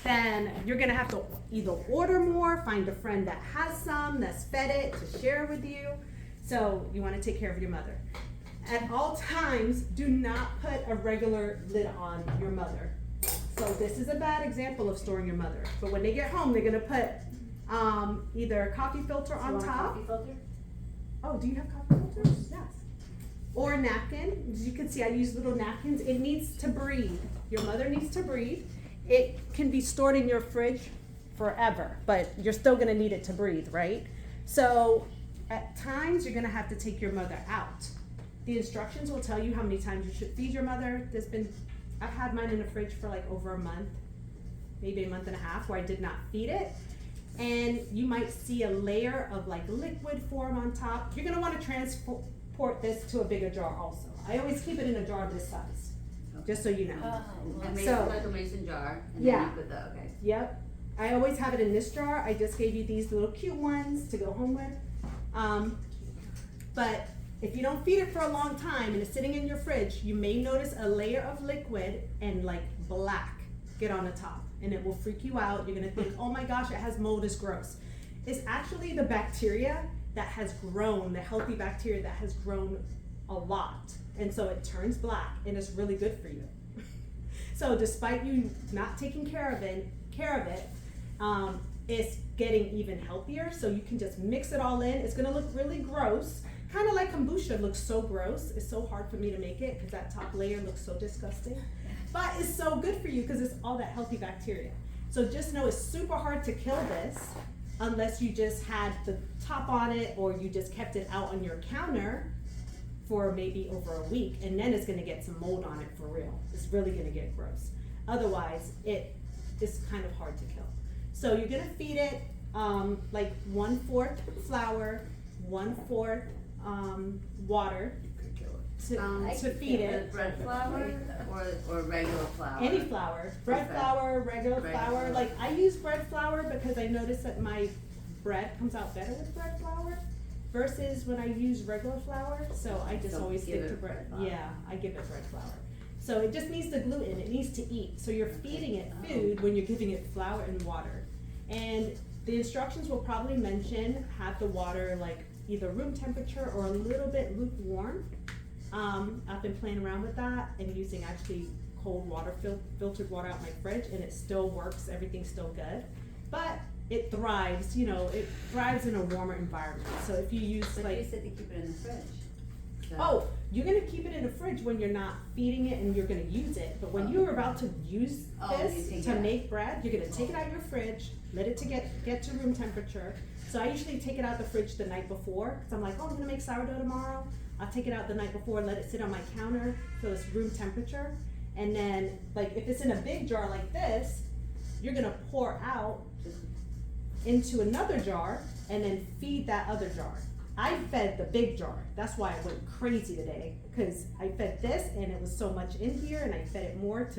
then you're gonna have to either order more, find a friend that has some, that's fed it, to share with you. So you wanna take care of your mother. At all times, do not put a regular lid on your mother. So this is a bad example of storing your mother. But when they get home, they're gonna put either a coffee filter on top. Coffee filter? Oh, do you have coffee filters? Yes. Or a napkin. As you can see, I use little napkins. It needs to breathe. Your mother needs to breathe. It can be stored in your fridge forever, but you're still gonna need it to breathe, right? So at times, you're gonna have to take your mother out. The instructions will tell you how many times you should feed your mother. I've had mine in the fridge for like over a month, maybe a month and a half, where I did not feed it. And you might see a layer of like liquid form on top. You're gonna wanna transport this to a bigger jar also. I always keep it in a jar this size, just so you know. Like a mason jar, and Yeah. then you put the, okay. Yep, I always have it in this jar. I just gave you these little cute ones to go home with. But if you don't feed it for a long time and it's sitting in your fridge, you may notice a layer of liquid and like black get on the top, and it will freak you out. You're gonna think, oh my gosh, it has mold, it's gross. It's actually the bacteria that has grown, the healthy bacteria that has grown a lot. And so it turns black, and it's really good for you. So despite you not taking care of it, it's getting even healthier. So you can just mix it all in. It's gonna look really gross. Kind of like kombucha looks so gross. It's so hard for me to make it because that top layer looks so disgusting. But it's so good for you because it's all that healthy bacteria. So just know it's super hard to kill this unless you just had the top on it, or you just kept it out on your counter for maybe over a week, and then it's gonna get some mold on it for real. It's really gonna get gross. Otherwise, it is kind of hard to kill. So you're gonna feed it like 1/4 flour, 1/4 water to feed it. Bread flour or regular flour? Any flour, bread Okay. flour, regular flour. Flour. Like I use bread flour because I notice that my bread comes out better with bread flour versus when I use regular flour. So I just So always give stick to it bread. bread flour. Yeah, I give it bread flour. So it just needs the gluten. It needs to eat. So you're feeding it food when you're giving it flour and water. And the instructions will probably mention have the water like either room temperature or a little bit lukewarm. I've been playing around with that and using actually cold water, filtered water out my fridge, and it still works. Everything's still good, but it thrives. You know, it thrives in a warmer environment. So if you use But like, you said to keep it in the fridge. So- oh, you're gonna keep it in the fridge when you're not feeding it and you're gonna use it. But when you're about to use Oh, you this take it to out. make bread, you're gonna take it out of your fridge, let it get to room temperature. So I usually take it out the fridge the night before, because I'm like, oh, I'm gonna make sourdough tomorrow. I'll take it out the night before, let it sit on my counter so it's room temperature. And then, like, if it's in a big jar like this, you're gonna pour out into another jar and then feed that other jar. I fed the big jar. That's why I went crazy today, because I fed this and it was so much in here, and I fed it more to